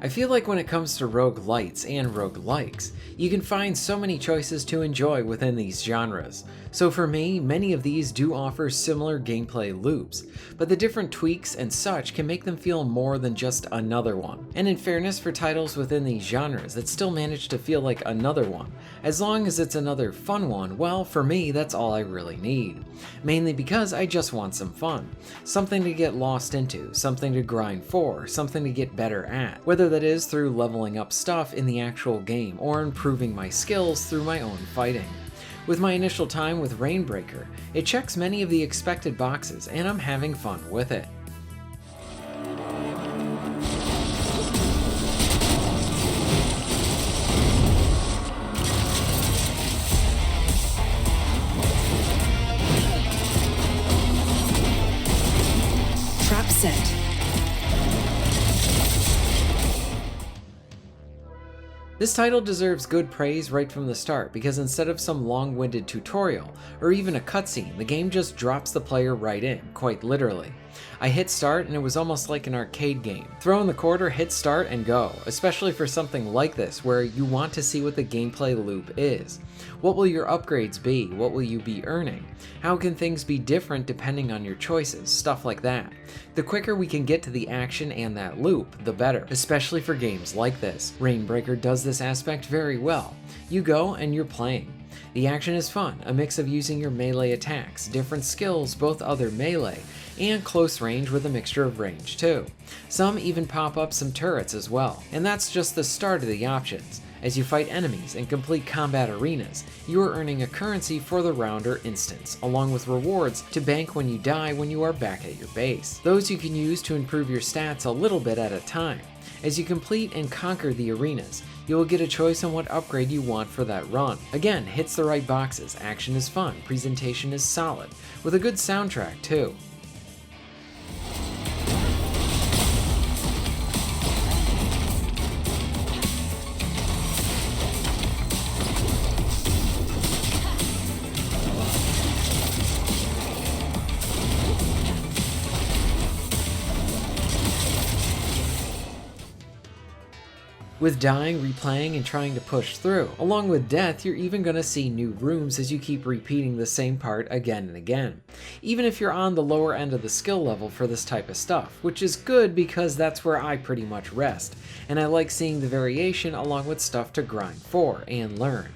I feel like when it comes to roguelites and roguelikes, you can find so many choices to enjoy within these genres. So for me, many of these do offer similar gameplay loops, but the different tweaks and such can make them feel more than just another one. And in fairness, for titles within these genres that still manage to feel like another one, as long as it's another fun one, well, for me, that's all I really need. Mainly because I just want some fun. Something to get lost into, something to grind for, something to get better at. Whether that is through leveling up stuff in the actual game or improving my skills through my own fighting. With my initial time with Reignbreaker, it checks many of the expected boxes and I'm having fun with it. Trap set. This title deserves good praise right from the start because instead of some long-winded tutorial or even a cutscene, the game just drops the player right in, quite literally. I hit start and it was almost like an arcade game. Throw in the quarter, hit start and go, especially for something like this where you want to see what the gameplay loop is. What will your upgrades be? What will you be earning? How can things be different depending on your choices? Stuff like that. The quicker we can get to the action and that loop, the better, especially for games like this. Reignbreaker does this aspect very well. You go and you're playing. The action is fun, a mix of using your melee attacks, different skills, both other melee, and close range with a mixture of range too. Some even pop up some turrets as well, and that's just the start of the options. As you fight enemies and complete combat arenas, you are earning a currency for the round or instance, along with rewards to bank when you die when you are back at your base. Those you can use to improve your stats a little bit at a time. As you complete and conquer the arenas, you will get a choice on what upgrade you want for that run. Again, hits the right boxes, action is fun, presentation is solid, with a good soundtrack too. With dying, replaying, and trying to push through. Along with death, you're even going to see new rooms as you keep repeating the same part again and again. Even if you're on the lower end of the skill level for this type of stuff, which is good because that's where I pretty much rest, and I like seeing the variation along with stuff to grind for and learn.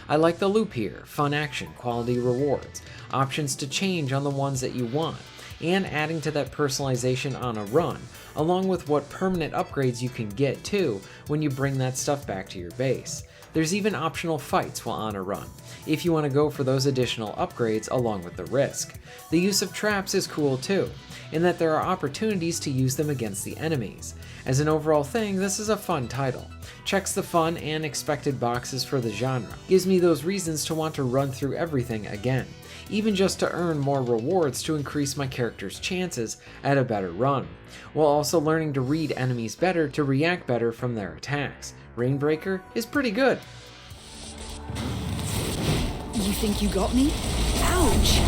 I like the loop here, fun action, quality rewards, options to change on the ones that you want, and adding to that personalization on a run, along with what permanent upgrades you can get too when you bring that stuff back to your base. There's even optional fights while on a run, if you want to go for those additional upgrades along with the risk. The use of traps is cool too, in that there are opportunities to use them against the enemies. As an overall thing, this is a fun title. Checks the fun and expected boxes for the genre. Gives me those reasons to want to run through everything again, even just to earn more rewards to increase my character's chances at a better run, while also learning to read enemies better to react better from their attacks. Reignbreaker is pretty good. You think you got me? Ouch!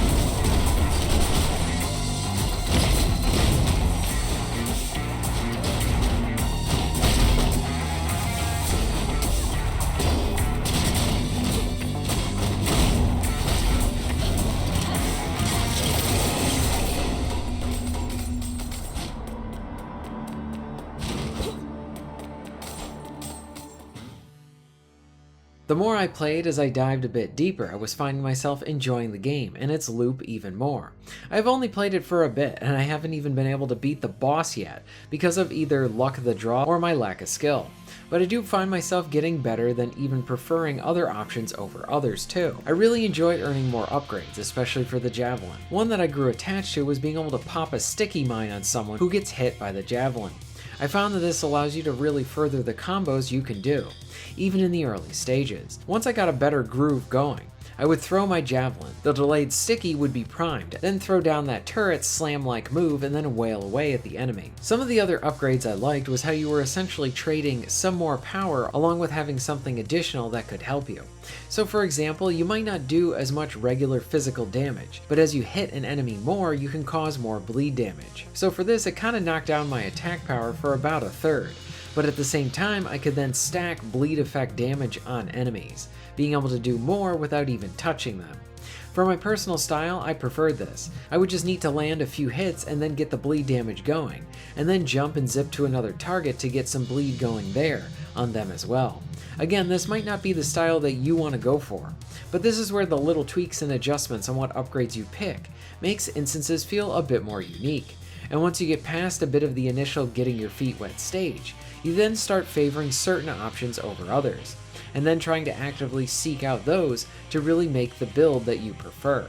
The more I played as I dived a bit deeper, I was finding myself enjoying the game and its loop even more. I've only played it for a bit and I haven't even been able to beat the boss yet because of either luck of the draw or my lack of skill. But I do find myself getting better than even preferring other options over others too. I really enjoyed earning more upgrades, especially for the javelin. One that I grew attached to was being able to pop a sticky mine on someone who gets hit by the javelin. I found that this allows you to really further the combos you can do, even in the early stages. Once I got a better groove going, I would throw my javelin, the delayed sticky would be primed, then throw down that turret slam-like move and then wail away at the enemy. Some of the other upgrades I liked was how you were essentially trading some more power along with having something additional that could help you. So for example, you might not do as much regular physical damage, but as you hit an enemy more, you can cause more bleed damage. So for this, it kind of knocked down my attack power for about a third. But at the same time, I could then stack bleed effect damage on enemies, being able to do more without even touching them. For my personal style, I preferred this. I would just need to land a few hits and then get the bleed damage going, and then jump and zip to another target to get some bleed going there on them as well. Again, this might not be the style that you want to go for, but this is where the little tweaks and adjustments on what upgrades you pick makes instances feel a bit more unique. And once you get past a bit of the initial getting your feet wet stage, you then start favoring certain options over others, and then trying to actively seek out those to really make the build that you prefer.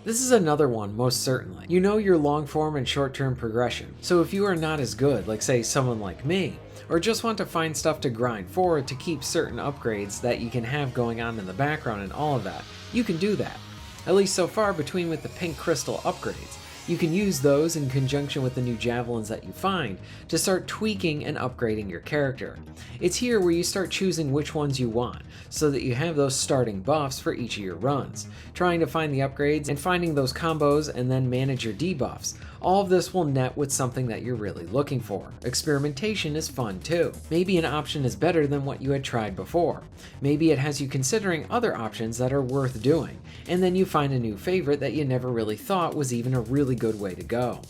This is another one, most certainly. You know your long form and short term progression, so if you are not as good, like say someone like me, or just want to find stuff to grind forward to keep certain upgrades that you can have going on in the background and all of that, you can do that. At least so far between with the pink crystal upgrades. You can use those in conjunction with the new javelins that you find to start tweaking and upgrading your character. It's here where you start choosing which ones you want, so that you have those starting buffs for each of your runs, trying to find the upgrades and finding those combos and then manage your debuffs. All of this will net with something that you're really looking for. Experimentation is fun too. Maybe an option is better than what you had tried before. Maybe it has you considering other options that are worth doing, and then you find a new favorite that you never really thought was even a really good way to go.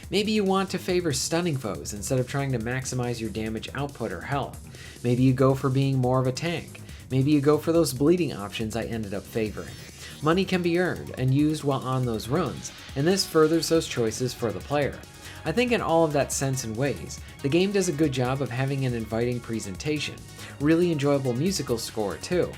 Maybe you want to favor stunning foes instead of trying to maximize your damage output or health. Maybe you go for being more of a tank. Maybe you go for those bleeding options I ended up favoring. Money can be earned and used while on those runs, and this furthers those choices for the player. I think in all of that sense and ways, the game does a good job of having an inviting presentation, really enjoyable musical score too.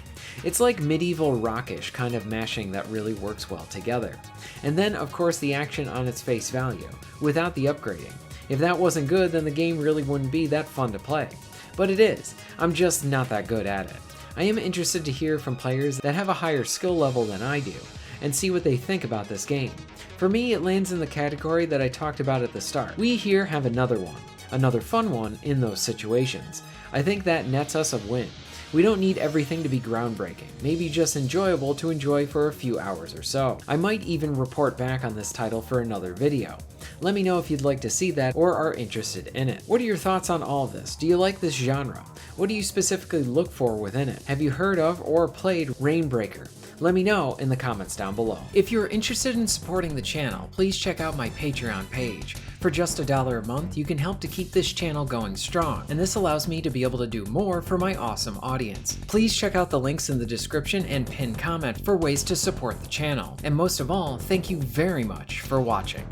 It's like medieval rockish kind of mashing that really works well together. And then of course the action on its face value, without the upgrading. If that wasn't good, then the game really wouldn't be that fun to play. But it is, I'm just not that good at it. I am interested to hear from players that have a higher skill level than I do, and see what they think about this game. For me, it lands in the category that I talked about at the start. We here have another one, another fun one in those situations. I think that nets us a win. We don't need everything to be groundbreaking, maybe just enjoyable to enjoy for a few hours or so. I might even report back on this title for another video. Let me know if you'd like to see that or are interested in it. What are your thoughts on all of this? Do you like this genre? What do you specifically look for within it? Have you heard of or played Reignbreaker? Let me know in the comments down below. If you're interested in supporting the channel, please check out my Patreon page. For just $1 a month, you can help to keep this channel going strong, and this allows me to be able to do more for my awesome audience. Please check out the links in the description and pinned comment for ways to support the channel. And most of all, thank you very much for watching.